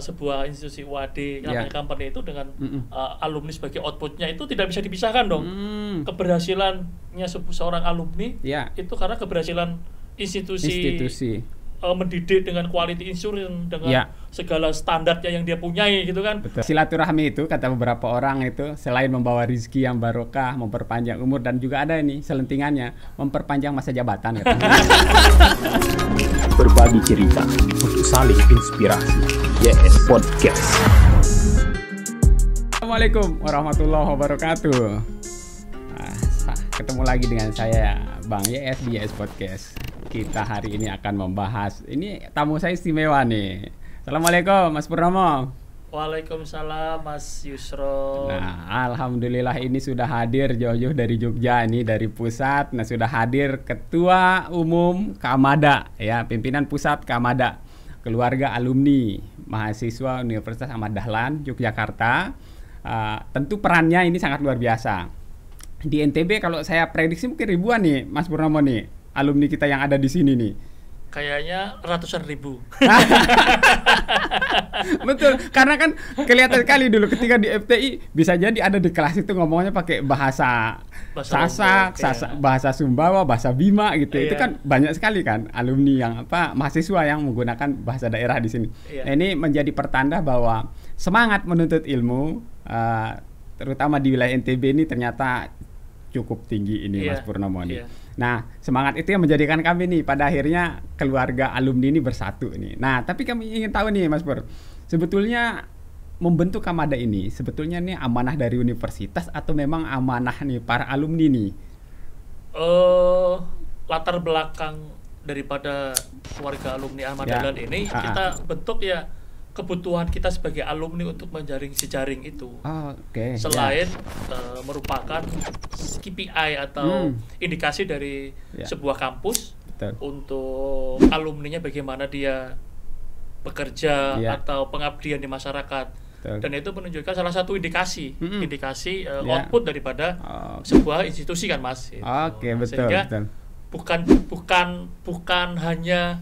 sebuah institusi UAD namanya Ya. company itu dengan alumni sebagai outputnya itu tidak bisa dipisahkan dong. Keberhasilannya seorang alumni Ya. itu karena keberhasilan institusi. Mendidik dengan quality insurance dengan Ya. segala standarnya yang dia punyai gitu kan. Betul. Silaturahmi itu kata beberapa orang itu selain membawa rezeki yang barokah, memperpanjang umur, dan juga ada ini selentingannya memperpanjang masa jabatan. Berbagi cerita untuk saling inspirasi. YS Podcast. Assalamualaikum warahmatullahi wabarakatuh. Ketemu lagi dengan saya Bang YS di YS Podcast. Kita hari ini akan membahas, ini tamu saya istimewa nih. Assalamualaikum Mas Purnomo. Waalaikumsalam Mas Yusro. Nah, alhamdulillah ini sudah hadir jauh-jauh dari Jogja, ini dari pusat. Nah, sudah hadir Ketua Umum Kamada, ya, pimpinan pusat Kamada, keluarga alumni mahasiswa Universitas Ahmad Dahlan Yogyakarta. Tentu perannya ini sangat luar biasa. Di NTB kalau saya prediksi mungkin ribuan nih Mas Purnomo nih, alumni kita yang ada di sini nih. Kayaknya ratusan ribu. Betul, karena kan kelihatan sekali dulu ketika di FTI bisa jadi ada di kelas itu ngomongnya pakai bahasa Sasak, bahasa Sumbawa, bahasa Bima gitu. Itu kan banyak sekali kan alumni yang mahasiswa yang menggunakan bahasa daerah di sini. Nah, ini menjadi pertanda bahwa semangat menuntut ilmu terutama di wilayah NTB ini ternyata cukup tinggi ini Mas Purnomo nih. Nah, semangat itu yang menjadikan kami nih pada akhirnya keluarga alumni ini bersatu nih. Nah, tapi kami ingin tahu nih Mas Pur, sebetulnya membentuk Kamada ini sebetulnya nih amanah dari universitas atau memang amanah nih para alumni nih? Latar belakang daripada keluarga alumni Ahmad Dahlan ini kita bentuk ya kebutuhan kita sebagai alumni untuk menjaring jejaring itu. Selain merupakan KPI atau indikasi dari sebuah kampus untuk alumninya bagaimana dia bekerja atau pengabdian di masyarakat. Dan itu menunjukkan salah satu indikasi output daripada sebuah institusi kan Mas. Sehingga bukan hanya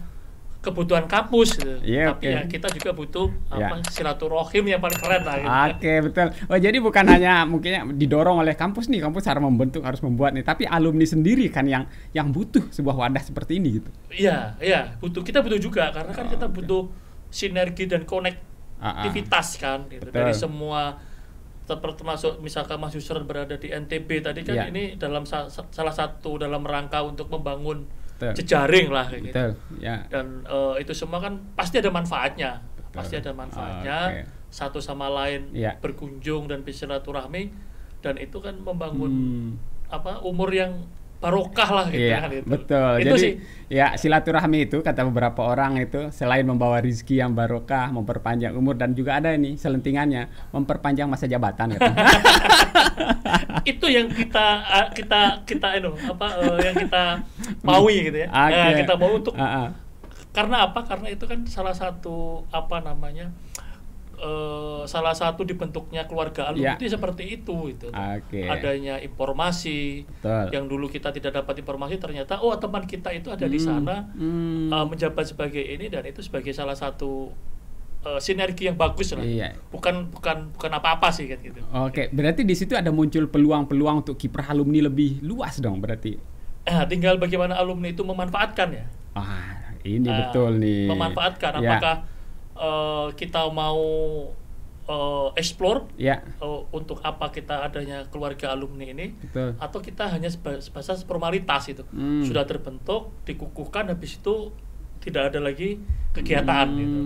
kebutuhan kampus gitu. Tapi ya kita juga butuh silaturahim yang paling keren lah gitu. Betul. Jadi bukan hanya mungkin didorong oleh kampus nih, kampus harus membentuk, harus membuat nih, tapi alumni sendiri kan yang butuh sebuah wadah seperti ini gitu. Iya, kita butuh juga karena kan kita butuh sinergi dan konektivitas kan gitu. Dari semua termasuk misalkan Mas Yusron berada di NTB tadi kan ini dalam salah satu dalam rangka untuk membangun jejaring lah kayak gitu. Dan itu semua kan pasti ada manfaatnya. Satu sama lain berkunjung dan bersilaturahmi, dan itu kan membangun umur yang barokah lah gitu kan itu. Betul. Itu jadi sih. Silaturahmi itu kata beberapa orang itu selain membawa rezeki yang barokah, memperpanjang umur, dan juga ada ini selentingannya memperpanjang masa jabatan gitu. Itu yang kita yang kita maui gitu ya. Kita mau untuk karena apa? Karena itu kan salah satu salah satu dibentuknya keluarga alumni itu seperti itu gitu. Adanya informasi yang dulu kita tidak dapat informasi, ternyata teman kita itu ada di sana menjabat sebagai ini, dan itu sebagai salah satu sinergi yang bagus lah. Bukan apa-apa sih kan gitu. Berarti di situ ada muncul peluang-peluang untuk kiprah alumni lebih luas dong berarti. Tinggal bagaimana alumni itu memanfaatkan ya. Ini betul nih. Memanfaatkan apakah kita mau explore untuk apa kita adanya keluarga alumni ini, atau kita hanya sebatas formalitas itu sudah terbentuk, dikukuhkan, habis itu tidak ada lagi kegiatan gitu.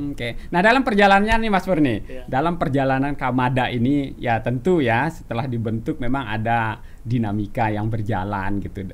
Nah, dalam perjalanannya nih Mas Pur nih, dalam perjalanan Kamada ini ya tentu ya setelah dibentuk memang ada dinamika yang berjalan gitu.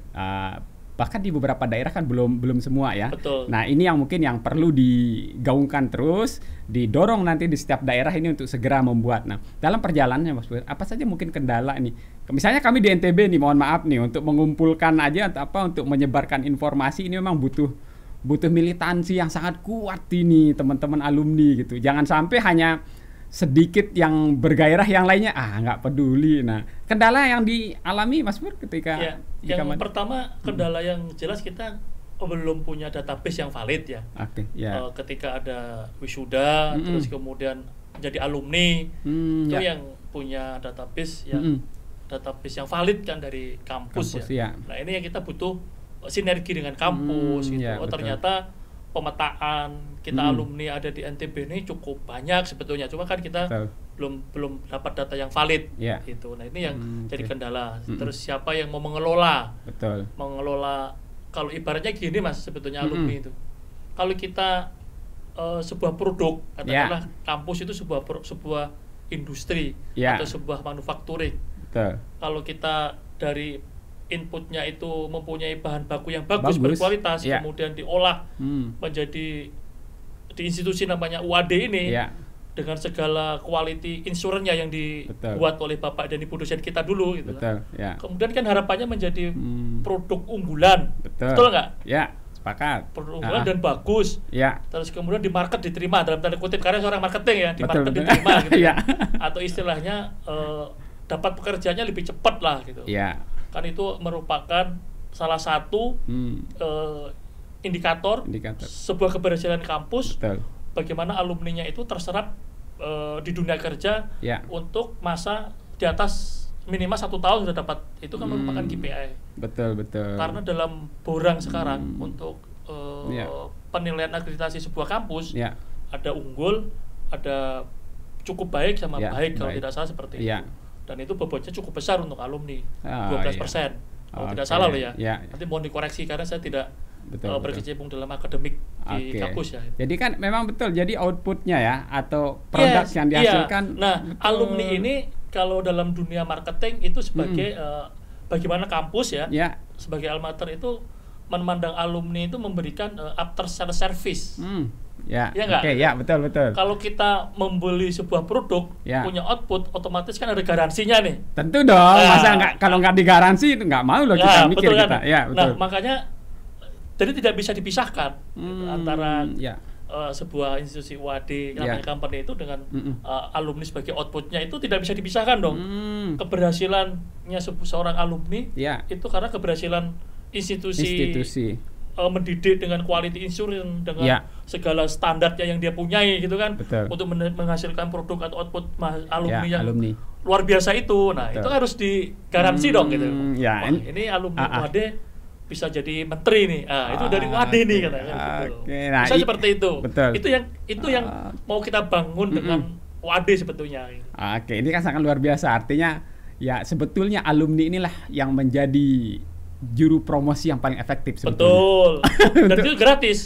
Bahkan di beberapa daerah kan belum semua ya. Betul. Nah, ini yang mungkin yang perlu digaungkan terus, didorong nanti di setiap daerah ini untuk segera membuat. Nah, dalam perjalanannya Mas Pur, apa saja mungkin kendala ini? Misalnya kami di NTB nih, mohon maaf nih, untuk mengumpulkan aja atau untuk menyebarkan informasi ini memang butuh militansi yang sangat kuat ini teman-teman alumni gitu. Jangan sampai hanya sedikit yang bergairah, yang lainnya nggak peduli. Nah, kendala yang dialami Mas Pur ketika yang pertama kendala yang jelas kita belum punya database yang valid ya. Ketika ada wisuda, terus kemudian jadi alumni, itu yang punya database yang valid kan dari kampus ya. Nah ini yang kita butuh sinergi dengan kampus gitu. Ternyata pemetaan kita alumni ada di NTB ini cukup banyak sebetulnya, cuma kan kita belum dapat data yang valid gitu. Nah ini yang jadi kendala. Terus siapa yang mau mengelola? Mengelola, kalau ibaratnya gini Mas, sebetulnya alumni itu. Kalau kita sebuah produk, katakanlah kampus itu sebuah industri atau sebuah manufakturing. Kalau kita dari inputnya itu mempunyai bahan baku yang bagus. Berkualitas, kemudian diolah menjadi di institusi namanya UAD ini dengan segala quality insurance-nya yang dibuat oleh Bapak dan Ibu dosen kita dulu gitu. Kemudian kan harapannya menjadi produk unggulan. Betul nggak? Sepakat. Produk unggulan dan bagus. Terus kemudian di market diterima dalam tanda kutip, karena seorang marketing ya, di market diterima gitu. Atau istilahnya dapat pekerjaannya lebih cepat lah gitu. Kan itu merupakan salah satu indikator sebuah keberhasilan kampus. Bagaimana alumninya itu terserap di dunia kerja untuk masa di atas minimal 1 tahun sudah dapat, itu kan merupakan KPI. Betul. Karena dalam borang sekarang untuk penilaian akreditasi sebuah kampus ada unggul, ada cukup baik sama baik kalau tidak salah seperti itu. Dan itu bobotnya cukup besar untuk alumni, 12%. Kalau tidak salah loh ya. Nanti mohon dikoreksi karena saya tidak berkecimpung dalam akademik di kampus ya. Jadi kan memang betul, jadi outputnya ya atau produk yang dihasilkan. Nah, alumni ini kalau dalam dunia marketing itu sebagai bagaimana kampus ya, sebagai alma mater itu memandang alumni itu memberikan after sales service. Betul. Kalau kita membeli sebuah produk punya output, otomatis kan ada garansinya nih. Tentu dong, masa kalau nggak digaransi itu nggak mau loh kita mikir betul, kita. Kan? Nah makanya jadi tidak bisa dipisahkan antara sebuah institusi UAD namanya company itu dengan alumni sebagai outputnya, itu tidak bisa dipisahkan dong. Keberhasilannya seorang alumni itu karena keberhasilan institusi. Mendidik dengan quality insurance, dengan segala standarnya yang dia punyai gitu kan. Untuk menghasilkan produk atau output alumni yang luar biasa itu. Nah itu harus digaransi dong gitu. Ini alumni UAD bisa jadi menteri nih, itu dari UAD nih katanya. Nah, bisa seperti itu. Itu yang mau kita bangun dengan UAD sebetulnya. Ini kan sangat luar biasa. Artinya ya sebetulnya alumni inilah yang menjadi juru promosi yang paling efektif sebetulnya. Betul. Dan itu gratis.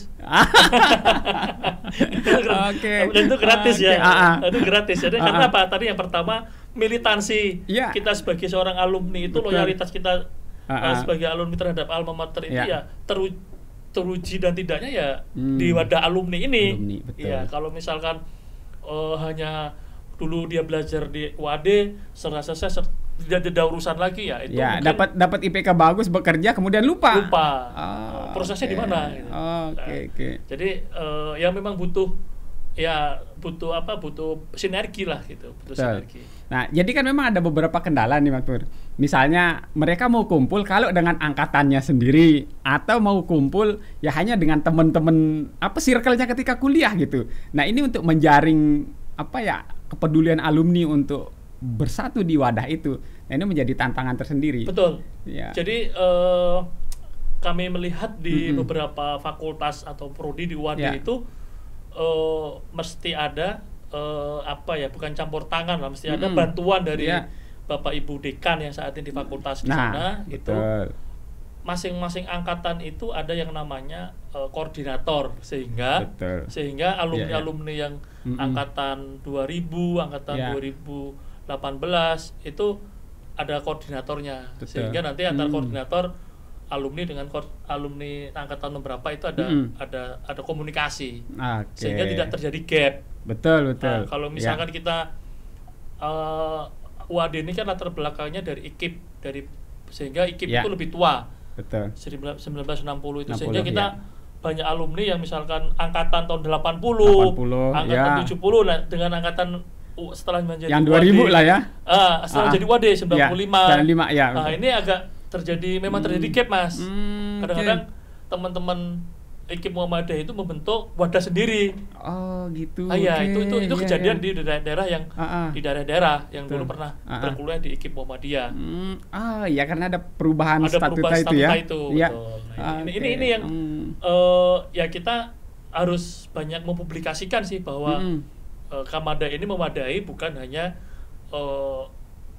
Dan itu gratis ya. Itu gratis. Jadi karena apa? Tadi yang pertama militansi kita sebagai seorang alumni itu loyalitas kita sebagai alumni terhadap alma mater itu ya teruji dan tidaknya ya di wadah alumni ini. Kalau misalkan hanya dulu dia belajar di UAD selesai tidak ada urusan lagi ya itu dapat IPK bagus, bekerja kemudian lupa prosesnya di mana gitu. Jadi ya memang butuh sinergi lah gitu, sinergi. Nah, jadi kan memang ada beberapa kendala nih Mas Pur. Misalnya mereka mau kumpul kalau dengan angkatannya sendiri atau mau kumpul ya hanya dengan teman-teman circle-nya ketika kuliah gitu. Nah, ini untuk menjaring kepedulian alumni untuk bersatu di wadah itu. Nah, ini menjadi tantangan tersendiri. Betul. Jadi kami melihat di beberapa fakultas atau prodi di UAD itu mesti ada bukan campur tangan lah, mesti ada bantuan dari Bapak Ibu Dekan yang saat ini di fakultas di sana. Itu masing-masing angkatan itu ada yang namanya koordinator, sehingga alumni-alumni yang angkatan 2000, angkatan 2018 itu ada koordinatornya. Sehingga nanti antar koordinator alumni dengan alumni angkatan berapa itu ada komunikasi. Sehingga tidak terjadi gap. Betul. Nah, kalau misalkan kita UAD ini kan latar belakangnya dari IKIP, sehingga IKIP itu lebih tua. 1960 itu, sehingga kita banyak alumni yang misalkan angkatan tahun 80 angkatan 70, nah dengan angkatan setelah menjadi yang 2000 lah ya. Setelah jadi UAD 95. Nah, ini agak terjadi gap Mas. Kadang-kadang teman-teman IKIP Muhammadiyah itu membentuk wadah sendiri. Oh gitu. Iya, itu kejadian di daerah-daerah yang di daerah-daerah yang dulu pernah berkuliah di IKIP Muhammadiyah. Ya karena ada perubahan statuta itu ya. Betul. Nah, ini yang ya kita harus banyak mempublikasikan sih bahwa Kamada ini memadai bukan hanya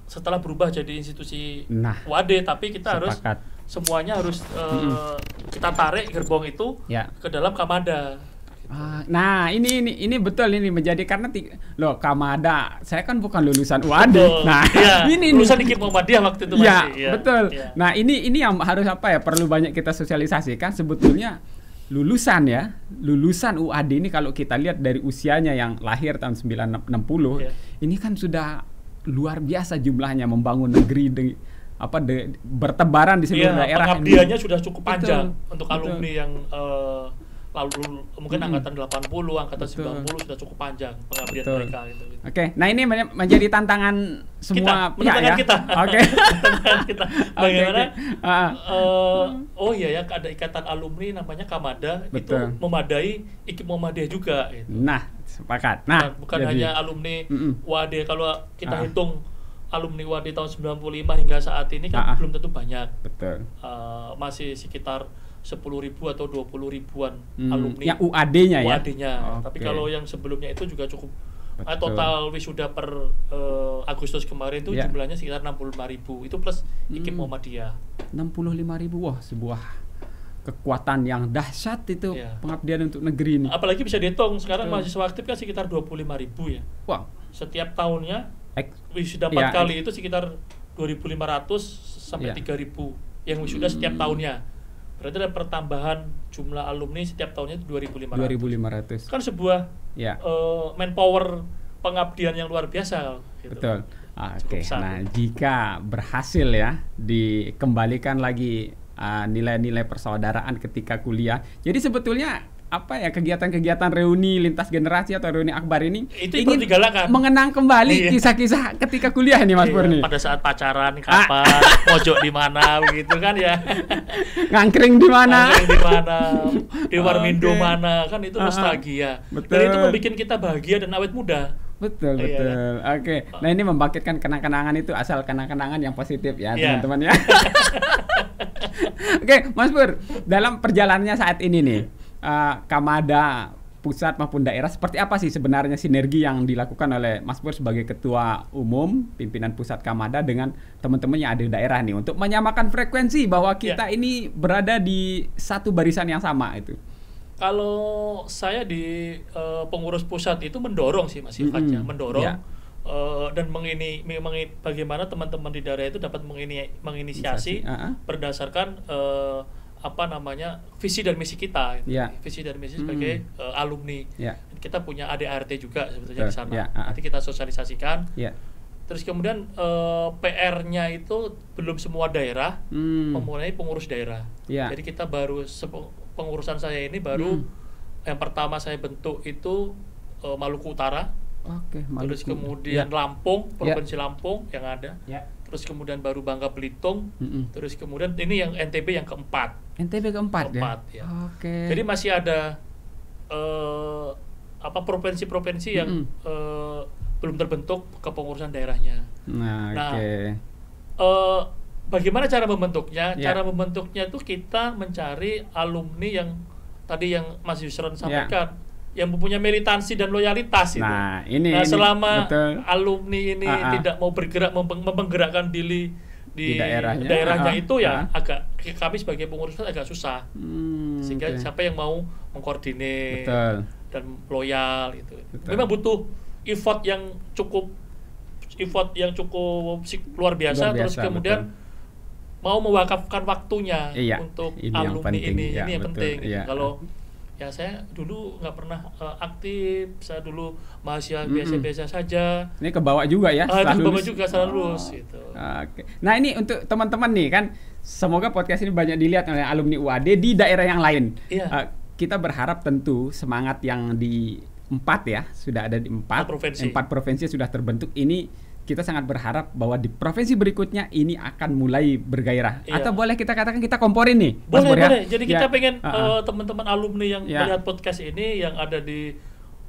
setelah berubah jadi institusi WAD, tapi kita harus semuanya harus kita tarik gerbong itu ke dalam Kamada. Nah ini betul ini menjadi karena Kamada saya kan bukan lulusan UAD. Nah ini lulusan IKIP Muhammadiyah waktu itu masih. Ya betul. Nah ini yang harus perlu banyak kita sosialisasikan sebetulnya. Lulusan UAD ini kalau kita lihat dari usianya yang lahir tahun 1960 ini kan sudah luar biasa jumlahnya membangun negeri bertebaran di seluruh daerah. Pengabdiannya sudah cukup panjang untuk alumni yang lalu mungkin angkatan 80, angkatan 90 sudah cukup panjang pengabdian mereka gitu. Oke, nah ini menjadi tantangan semua pihak kita. Oke. Tantangan kita. Bagaimana? Ada ikatan alumni namanya Kamada. Itu memadai IKIP Muhammadiyah juga gitu. Nah, sepakat. Nah, bukan hanya alumni WAD. Kalau kita hitung alumni WAD tahun 95 hingga saat ini kan belum tentu banyak. Betul. Masih sekitar 10.000 atau 20.000-an alumni yang UAD-nya ya. Tapi kalau yang sebelumnya itu juga cukup. Total wisuda per Agustus kemarin itu jumlahnya sekitar 65.000. Itu plus IKIP Muhammadiyah. 65.000, wah sebuah kekuatan yang dahsyat itu pengabdian untuk negeri ini. Apalagi bisa dihitung sekarang mahasiswa aktif kan sekitar 25.000 ya. Wow. Setiap tahunnya wisuda 4 kali itu sekitar 2.500 sampai 3.000 yang wisuda setiap tahunnya. Berarti ada pertambahan jumlah alumni setiap tahunnya itu 2.500. Kan sebuah manpower pengabdian yang luar biasa. Gitu. Betul. Oke. Nah, jika berhasil dikembalikan lagi nilai-nilai persaudaraan ketika kuliah. Jadi sebetulnya kegiatan-kegiatan reuni lintas generasi atau reuni akbar ini itu ingin mengenang kembali kisah-kisah ketika kuliah nih Mas Pur nih. Pada saat pacaran kapan, pojok di mana begitu kan ya. Ngangkring di mana? Di Warmindo mana, kan itu nostalgia. Betul. Dan itu membuat kita bahagia dan awet muda. Betul. Oke. Nah, ini membangkitkan kenang-kenangan itu asal kenang-kenangan yang positif ya, teman-teman ya. Oke, Mas Pur, dalam perjalanannya saat ini nih Kamada pusat maupun daerah, seperti apa sih sebenarnya sinergi yang dilakukan oleh Mas Pur sebagai ketua umum pimpinan pusat Kamada dengan teman-teman yang ada di daerah nih untuk menyamakan frekuensi bahwa kita ini berada di satu barisan yang sama itu? Kalau saya di pengurus pusat itu mendorong sih Mas sifatnya, mendorong dan bagaimana teman-teman di daerah itu dapat menginisiasi berdasarkan visi dan misi kita, visi dan misi sebagai alumni. Kita punya ADART juga sebetulnya di sana. Nanti kita sosialisasikan. Terus kemudian PR-nya itu belum semua daerah mempunyai pengurus daerah. Jadi kita baru pengurusan saya ini baru yang pertama saya bentuk itu Maluku Utara. Terus kemudian Lampung, Provinsi Lampung yang ada. Terus kemudian baru Bangka Belitung, terus kemudian ini yang NTB yang keempat. NTB keempat ya. Jadi masih ada provinsi-provinsi yang belum terbentuk kepengurusan daerahnya. Bagaimana cara membentuknya? Cara membentuknya itu kita mencari alumni yang tadi yang Mas Yusron sampaikan. Yang mempunyai militansi dan loyalitas itu. Selama alumni ini tidak mau bergerak menggerakkan diri di daerahnya itu agak kami sebagai pengurus agak susah. Sehingga siapa yang mau mengkoordinir dan loyal itu. Memang butuh effort yang cukup luar biasa. Terus kemudian mau mewakafkan waktunya untuk alumni ini yang penting. Kalau saya dulu nggak pernah aktif, saya dulu mahasiswa biasa-biasa saja. Ini kebawa juga ya? Kebawa juga setelah lulus gitu. Nah ini untuk teman-teman nih kan, semoga podcast ini banyak dilihat oleh alumni UAD di daerah yang lain. Kita berharap tentu semangat yang di 4 sudah ada di 4 provinsi sudah terbentuk ini kita sangat berharap bahwa di provinsi berikutnya ini akan mulai bergairah. Atau boleh kita katakan kita komporin nih, Mas Pur, boleh. Jadi kita pengen teman-teman alumni yang melihat podcast ini yang ada di,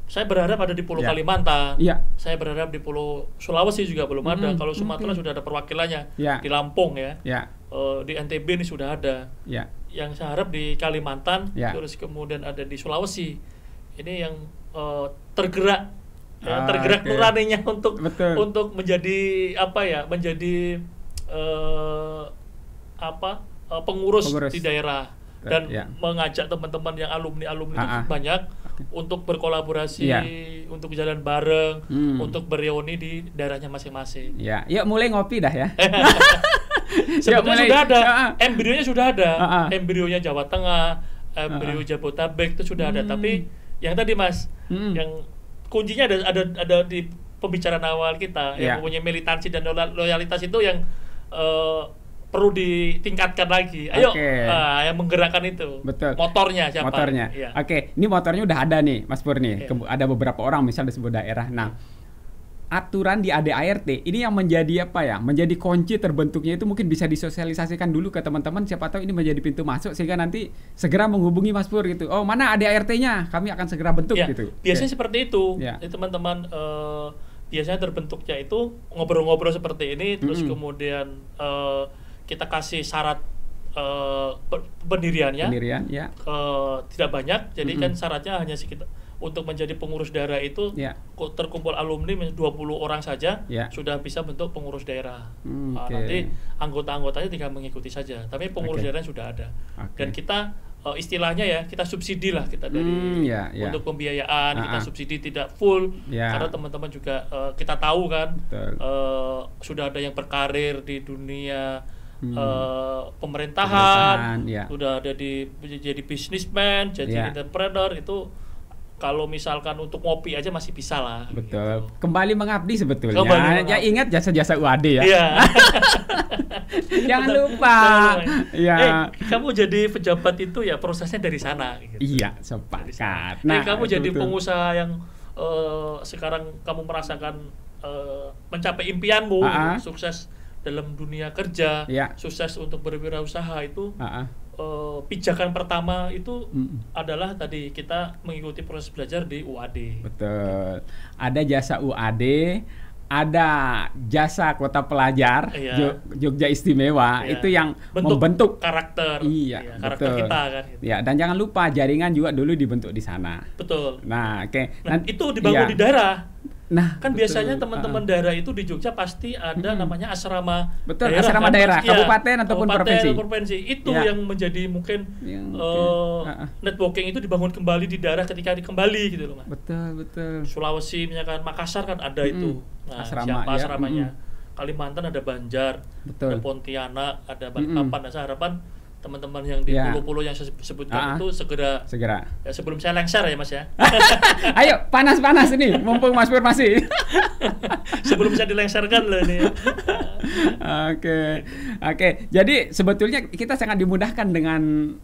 saya berharap ada di Pulau Kalimantan. Saya berharap di Pulau Sulawesi juga belum ada. Kalau Sumatera sudah ada perwakilannya. Di Lampung di NTB ini sudah ada. Yang saya harap di Kalimantan, terus kemudian ada di Sulawesi. Ini yang tergerak nuraninya untuk menjadi pengurus di daerah dan mengajak teman-teman yang alumni itu banyak untuk berkolaborasi, untuk berjalan bareng, untuk bereuni di daerahnya masing-masing. Yuk mulai ngopi dah ya. Sebetulnya sudah ada, embrionya sudah ada, embrionya Jawa Tengah, embrio Jabotabek itu sudah ada, tapi yang tadi Mas, yang kuncinya ada di pembicaraan awal kita, yang mempunyai militansi dan loyalitas itu yang perlu ditingkatkan lagi. Ayo, yang menggerakkan itu. Betul. Motornya siapa? Motornya. Oke, ini motornya udah ada nih, Mas Pur nih. Ada beberapa orang misalnya di sebuah daerah. Nah, aturan di ADART ini yang menjadi menjadi kunci terbentuknya itu mungkin bisa disosialisasikan dulu ke teman-teman, siapa tahu ini menjadi pintu masuk sehingga nanti segera menghubungi Mas Pur gitu. Oh, mana ADART-nya? Kami akan segera bentuk gitu. Biasanya seperti itu. Jadi teman-teman biasanya terbentuknya itu ngobrol-ngobrol seperti ini, terus kemudian kita kasih syarat pendiriannya. Tidak banyak. Jadi kan syaratnya hanya sekitar untuk menjadi pengurus daerah itu terkumpul alumni 20 orang saja sudah bisa bentuk pengurus daerah. Nanti anggota-anggotanya tinggal mengikuti saja. Tapi pengurus daerah sudah ada. Dan kita istilahnya kita subsidi lah kita dari untuk pembiayaan kita subsidi tidak full karena teman-teman juga kita tahu kan sudah ada yang berkarir di dunia pemerintahan, sudah ada jadi businessman, jadi entrepreneur itu. Kalau misalkan untuk ngopi aja masih bisa lah. Betul. Gitu. Kembali mengabdi sebetulnya. Ya ingat jasa-jasa UAD ya. Jangan lupa. Kamu jadi pejabat itu prosesnya dari sana. Gitu. Iya, sepakat. Nah, kamu jadi pengusaha yang sekarang kamu merasakan mencapai impianmu, sukses dalam dunia kerja, sukses untuk berwirausaha itu. Pijakan pertama itu adalah tadi kita mengikuti proses belajar di UAD. Betul. Ada jasa UAD, ada jasa kota pelajar Jogja Istimewa itu yang membentuk karakter, karakter betul. Kita kan. Gitu. Dan jangan lupa jaringan juga dulu dibentuk di sana. Betul. Nah, itu dibangun di daerah. Nah, kan biasanya teman-teman daerah itu di Jogja pasti ada namanya asrama. Betul, daerah, asrama daerah, kabupaten ataupun provinsi. Itu yang menjadi mungkin networking itu dibangun kembali di daerah ketika kembali gitu loh, Mas. Betul. Sulawesi misalkan Makassar kan ada itu. Nah, siapa asramanya? Kalimantan ada Banjar, ada Pontianak, ada Balikpapan. Nah, saya harapan teman-teman yang di pulau-pulau yang saya sebutkan itu segera ya, sebelum saya lengser ya Mas ya. Ayo panas-panas ini mumpung Mas Pur masih. Sebelum saya dilengserkan loh ini. Oke. Jadi sebetulnya kita sangat dimudahkan dengan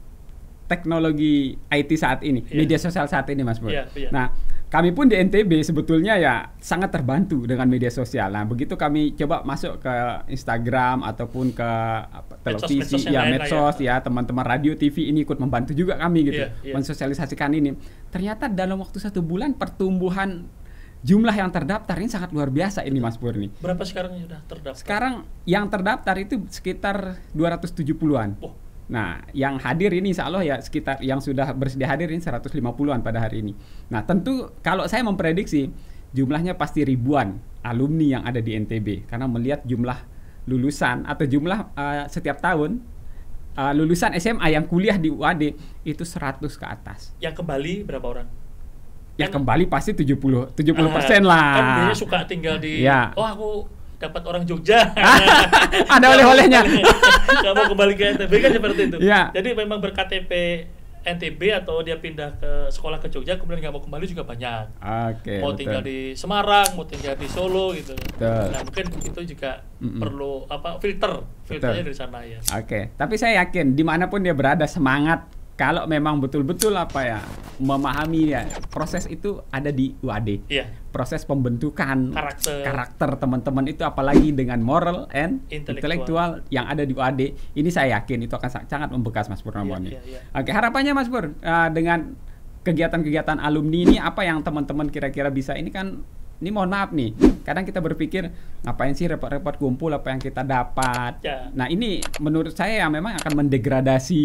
teknologi IT saat ini, media sosial saat ini Mas Pur. Nah, kami pun di NTB sebetulnya sangat terbantu dengan media sosial. Nah, begitu kami coba masuk ke Instagram ataupun ke televisi, medsos teman-teman radio TV ini ikut membantu juga kami gitu, mensosialisasikan ini. Ternyata dalam waktu 1 bulan pertumbuhan jumlah yang terdaftar ini sangat luar biasa ini Mas Pur nih. Berapa sekarang yang sudah terdaftar? Sekarang yang terdaftar itu sekitar 270-an. Nah, yang hadir ini insya Allah sekitar yang sudah bersedia hadir ini 150-an pada hari ini. Nah, tentu kalau saya memprediksi jumlahnya pasti ribuan alumni yang ada di NTB karena melihat jumlah lulusan atau jumlah setiap tahun lulusan SMA yang kuliah di UAD itu 100 ke atas. Yang kembali berapa orang? Ya kembali pasti 70% lah. Kan biasanya suka tinggal di aku dapat orang Jogja. Ada oleh-olehnya. Gak mau kembali ke NTB kan seperti itu. Jadi memang berKTP NTB atau dia pindah ke sekolah ke Jogja kemudian nggak mau kembali juga banyak. Mau tinggal di Semarang, mau tinggal di Solo gitu. Nah mungkin itu juga perlu filternya dari sana ya. Tapi saya yakin dimanapun dia berada semangat kalau memang betul-betul memahami ya, proses itu ada di UAD. Proses pembentukan karakter teman-teman itu, apalagi dengan moral and intelektual yang ada di UAD, ini saya yakin itu akan sangat membekas, Mas Purnomo. Oke, harapannya Mas Pur dengan kegiatan-kegiatan alumni ini, apa yang teman-teman kira-kira bisa, ini mohon maaf nih, kadang kita berpikir ngapain sih repot-repot kumpul, apa yang kita dapat. Nah ini menurut saya yang memang akan mendegradasi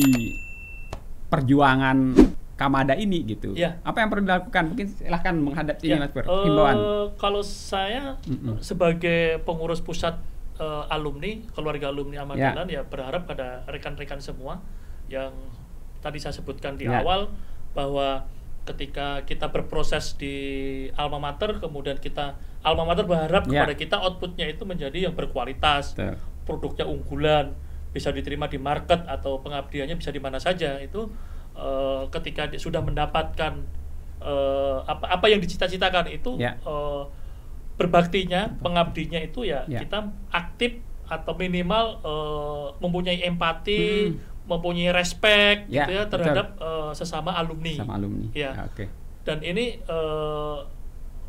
perjuangan Kamada ini gitu. Apa yang perlu dilakukan? Mungkin silahkan menghadap ini Mas Pur, himbauan. Kalau saya sebagai pengurus pusat alumni, keluarga alumni Ahmad Dahlan, ya berharap pada rekan-rekan semua yang tadi saya sebutkan di awal, bahwa ketika kita berproses di alma mater, kemudian alma mater berharap kepada kita outputnya itu menjadi yang berkualitas, produknya unggulan, bisa diterima di market atau pengabdiannya bisa di mana saja. Itu ketika sudah mendapatkan apa yang dicita-citakan itu, berbaktinya, pengabdinya itu kita aktif atau minimal mempunyai empati, mempunyai respect gitu ya terhadap sesama alumni. Dan ini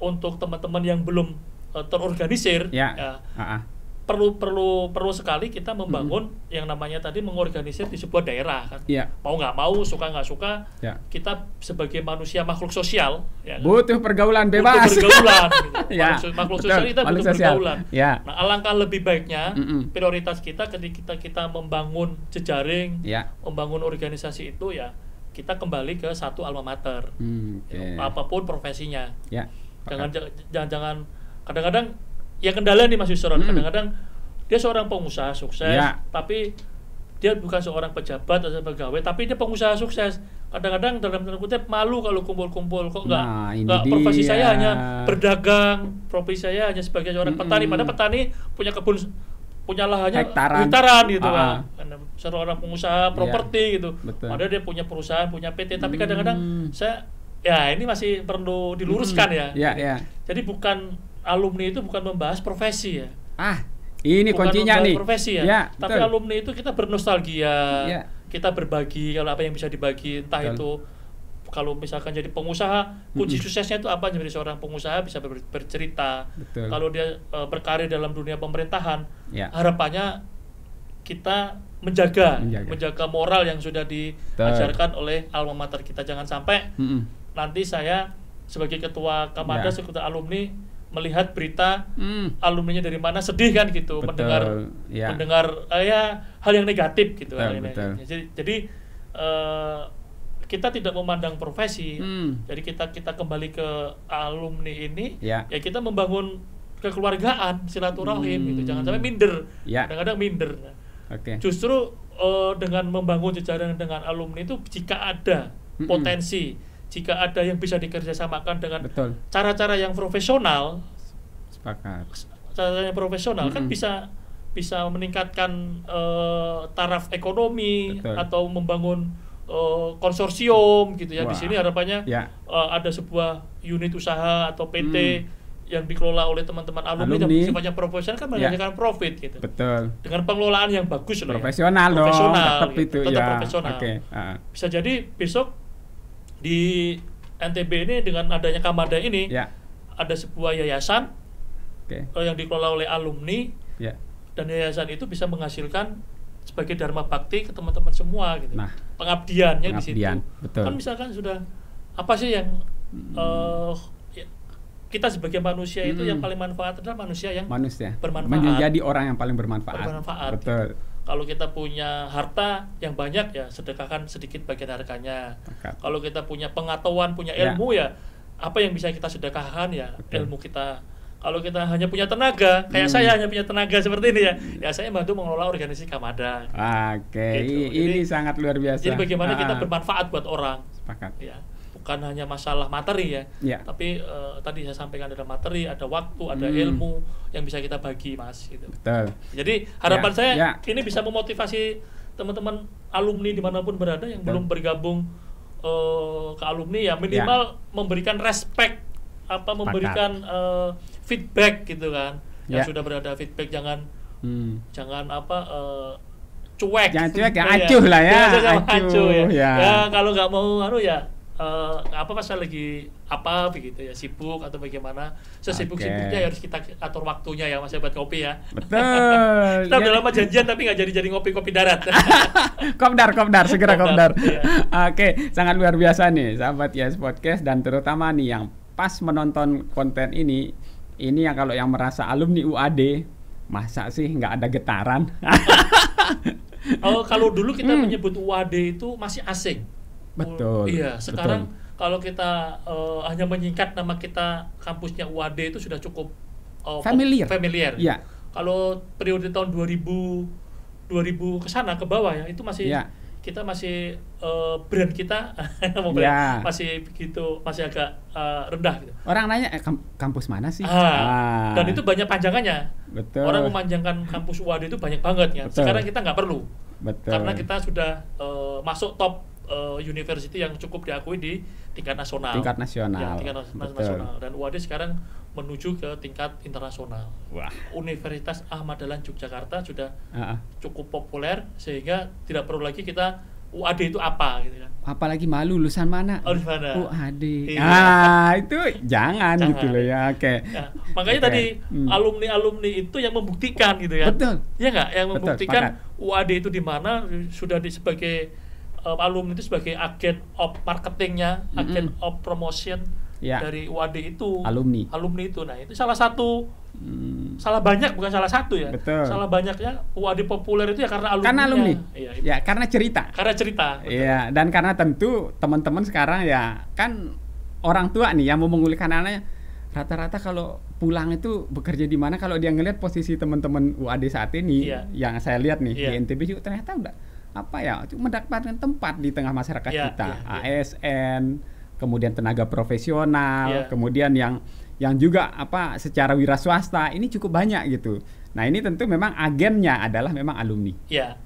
untuk teman-teman yang belum terorganisir, perlu sekali kita membangun yang namanya tadi mengorganisir di sebuah daerah kan. Mau nggak mau, suka nggak suka, kita sebagai manusia makhluk sosial butuh pergaulan bebas. Butuh pergaulan gitu. Makhluk sosial kita butuh pergaulan. Nah, alangkah lebih baiknya prioritas kita ketika kita membangun jejaring, membangun organisasi itu, kita kembali ke satu alma mater. Apapun profesinya. Jangan kadang-kadang ya kendala nih Mas Yusron, kadang-kadang dia seorang pengusaha sukses, tapi dia bukan seorang pejabat atau pegawai, tapi dia pengusaha sukses. Kadang-kadang dalam tanda kutip malu kalau kumpul-kumpul, kok nggak profesi saya hanya berdagang, profesi saya hanya sebagai seorang petani. Padahal petani punya kebun, punya lahannya hektaran gitu kan. Seorang pengusaha properti gitu. Padahal dia punya perusahaan, punya PT, tapi kadang-kadang ini masih perlu diluruskan Jadi alumni itu bukan membahas profesi ini bukan kuncinya nih. Profesi tapi betul. Alumni itu kita bernostalgia, kita berbagi kalau apa yang bisa dibagi, entah itu kalau misalkan jadi pengusaha, kunci suksesnya itu apa? Jadi seorang pengusaha bisa bercerita. Kalau dia berkarir dalam dunia pemerintahan, harapannya kita menjaga moral yang sudah diajarkan oleh alma mater kita. Jangan sampai nanti saya sebagai ketua Kamada, sebagai alumni melihat berita alumninya dari mana, sedih kan gitu, mendengar hal yang negatif gitu. Jadi kita tidak memandang profesi. Jadi kita kembali ke alumni ini, kita membangun kekeluargaan, silaturahim gitu. Jangan sampai minder. Kadang-kadang minder. Justru dengan membangun jejaring dengan alumni itu, jika ada potensi, jika ada yang bisa dikerjasamakan dengan cara-cara yang profesional, cara yang profesional kan bisa meningkatkan taraf ekonomi atau membangun konsorsium gitu ya. Di sini harapannya ada sebuah unit usaha atau PT yang dikelola oleh teman-teman alumni yang sifatnya profesional, kan menghasilkan profit gitu. Dengan pengelolaan yang bagus profesional gitu. Tetap profesional. Bisa jadi besok di NTB ini dengan adanya Kamada ini ada sebuah yayasan yang dikelola oleh alumni, dan yayasan itu bisa menghasilkan sebagai dharma bakti ke teman-teman semua gitu. Pengabdiannya di situ. Kan misalkan sudah apa sih yang kita sebagai manusia itu yang paling manfaat adalah manusia yang bermanfaat. Menjadi orang yang paling bermanfaat. Betul. Kalau kita punya harta yang banyak, ya sedekahkan sedikit bagian harganya. Kalau kita punya pengetahuan, punya ilmu, ya apa yang bisa kita sedekahkan, ya ilmu kita. Kalau kita hanya punya tenaga, kayak saya hanya punya tenaga seperti ini ya saya bantu mengelola organisasi Kamada. Gitu. Ini sangat luar biasa. Jadi bagaimana kita bermanfaat buat orang. Ya. Bukan hanya masalah materi tapi tadi saya sampaikan ada materi, ada waktu, ada ilmu yang bisa kita bagi, Mas. Gitu. Jadi harapan saya ini bisa memotivasi teman-teman alumni dimanapun berada yang belum bergabung ke alumni, ya minimal memberikan respect, memberikan feedback gitu kan. Yang sudah berada feedback, jangan cuek. Jangan cuek ya, acuh lah ya. Acuh ya. Ya kalau nggak mau ya apa pas lagi apa begitu ya, sibuk atau bagaimana, sesibuk-sibuknya harus kita atur waktunya ya Mas buat kopi ya. Betul. Kita udah lama janjian tapi nggak jadi ngopi darat. Kopdar segera kopdar. Oke, sangat luar biasa nih sahabat YS Podcast, dan terutama nih yang pas menonton konten ini yang kalau yang merasa alumni UAD, masa sih nggak ada getaran? Kalau dulu kita menyebut UAD itu masih asing. Betul. Iya, sekarang kalau kita hanya menyingkat nama kita kampusnya UAD itu sudah cukup familiar. Iya. Kalau periode tahun 2000 ke sana ke bawah ya, itu masih kita masih brand kita masih begitu, masih agak rendah gitu. Orang nanya kampus mana sih? Dan itu banyak panjangannya. Betul. Orang memanjangkan kampus UAD itu banyak banget ya. Sekarang kita nggak perlu. Betul. Karena kita sudah masuk top university yang cukup diakui di tingkat nasional. Tingkat nasional. Ya, tingkat nasional. Dan UAD sekarang menuju ke tingkat internasional. Wah. Universitas Ahmad Dahlan Yogyakarta sudah cukup populer sehingga tidak perlu lagi kita UAD itu apa gitu kan. Apalagi malu lulusan mana? UAD. Iya. Itu jangan gitu loh ya. Oke. Ya, makanya tadi alumni itu yang membuktikan gitu ya. Betul. Ya nggak, yang membuktikan UAD itu di mana, sudah sebagai alumni itu sebagai agen of marketingnya, agen of promotion dari UAD itu. Alumni itu. Nah, itu salah satu salah banyak, bukan salah satu ya. Betul. Salah banyaknya UAD populer itu ya karena alumni. Karena alumni. Iya. Ya, karena cerita. Iya, dan karena tentu teman-teman sekarang ya kan orang tua nih yang mau mengulikan anaknya, rata-rata kalau pulang itu bekerja di mana, kalau dia ngelihat posisi teman-teman UAD saat ini yang saya lihat nih di NTB juga ternyata udah mendapatkan tempat di tengah masyarakat kita. ASN, kemudian tenaga profesional, kemudian yang juga secara wira swasta ini cukup banyak gitu. Nah, ini tentu memang agennya adalah memang alumni. Iya.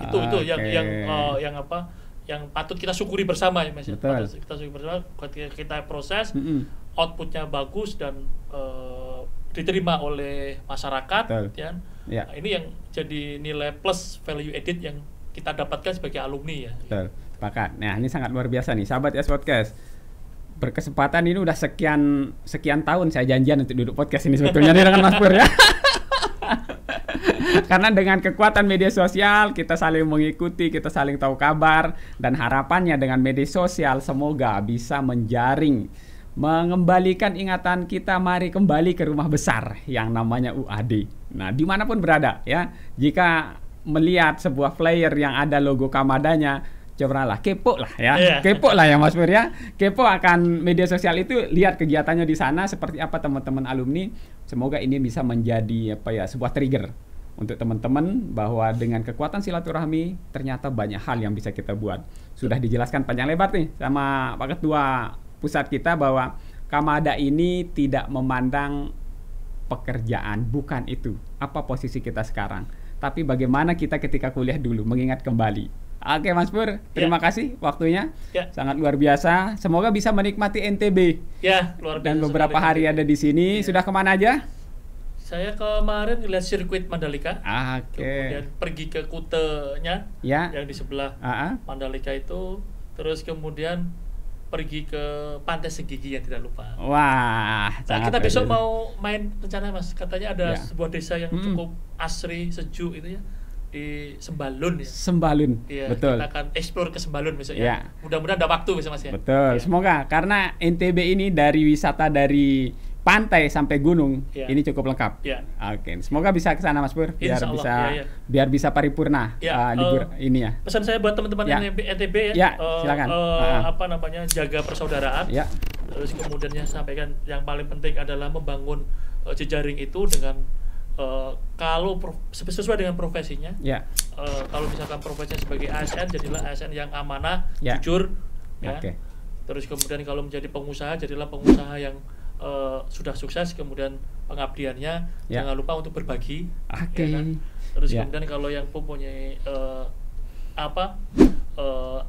Itu yang patut kita syukuri bersama ya Mas. Patut kita syukuri bersama, kita proses, outputnya bagus dan diterima oleh masyarakat ya. Nah, ini yang jadi nilai plus value added yang kita dapatkan sebagai alumni ya. Betul, sepakat. Nah, ini sangat luar biasa nih sahabat YS Podcast. Berkesempatan ini udah sekian tahun saya janjian untuk duduk podcast ini sebetulnya nih dengan Mas Pur ya. Karena dengan kekuatan media sosial kita saling mengikuti, kita saling tahu kabar, dan harapannya dengan media sosial semoga bisa menjaring, mengembalikan ingatan kita, mari kembali ke rumah besar yang namanya UAD. Nah, dimanapun berada ya, jika melihat sebuah flyer yang ada logo Kamadanya, cobalah kepo lah ya, kepo lah ya Mas Pur ya, kepo akan media sosial itu, lihat kegiatannya di sana seperti apa teman-teman alumni. Semoga ini bisa menjadi sebuah trigger untuk teman-teman bahwa dengan kekuatan silaturahmi ternyata banyak hal yang bisa kita buat. Sudah dijelaskan panjang lebar nih sama Pak Ketua Pusat kita bahwa Kamada ini tidak memandang pekerjaan, bukan itu apa posisi kita sekarang, tapi bagaimana kita ketika kuliah dulu, mengingat kembali. Oke Mas Pur, terima kasih waktunya, sangat luar biasa. Semoga bisa menikmati NTB. Luar biasa. Dan beberapa hari ada di sini. Sudah kemana aja? Saya kemarin lihat sirkuit Mandalika. Kemudian pergi ke Kutenya yang di sebelah Mandalika itu. Terus kemudian pergi ke Pantai Segigi yang tidak lupa. Wah, kita besok mau main rencana Mas. Katanya ada sebuah desa yang cukup asri, sejuk itu ya, di Sembalun ya. Sembalun. Betul. Kita akan explore ke Sembalun besok ya. Mudah-mudahan ada waktu besok Mas ya. Betul. Semoga, karena NTB ini dari wisata dari pantai sampai gunung ini cukup lengkap. Oke, semoga bisa ke sana Mas Pur, biar bisa paripurna libur ini ya. Pesan saya buat teman-teman NTB silakan. Jaga persaudaraan. Terus kemudian sampaikan yang paling penting adalah membangun jejaring itu dengan kalau sesuai dengan profesinya. Kalau misalkan profesinya sebagai ASN, jadilah ASN yang amanah, jujur. Terus kemudian kalau menjadi pengusaha, jadilah pengusaha yang sudah sukses, kemudian pengabdiannya jangan lupa untuk berbagi. Terus kemudian kalau yang mempunyai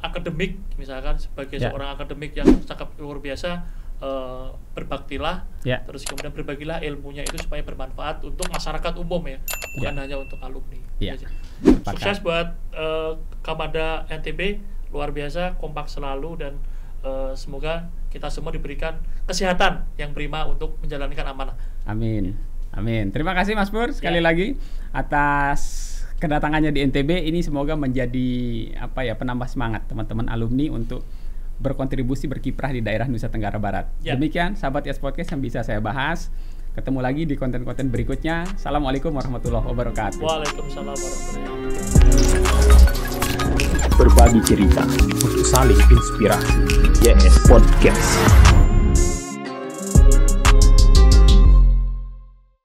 akademik, misalkan sebagai seorang akademik yang sangat luar biasa, berbaktilah, terus kemudian berbagilah ilmunya itu supaya bermanfaat untuk masyarakat umum ya, bukan hanya untuk alumni. Sukses buat Kamada NTB, luar biasa, kompak selalu, dan semoga kita semua diberikan kesehatan yang prima untuk menjalankan amanah. Amin. Amin. Terima kasih Mas Pur sekali lagi atas kedatangannya di NTB ini, semoga menjadi penambah semangat teman-teman alumni untuk berkontribusi, berkiprah di daerah Nusa Tenggara Barat. Demikian sahabat YES Podcast yang bisa saya bahas. Ketemu lagi di konten-konten berikutnya. Assalamualaikum warahmatullahi wabarakatuh. Waalaikumsalam warahmatullahi wabarakatuh. Berbagi cerita untuk saling inspirasi. YES Podcast.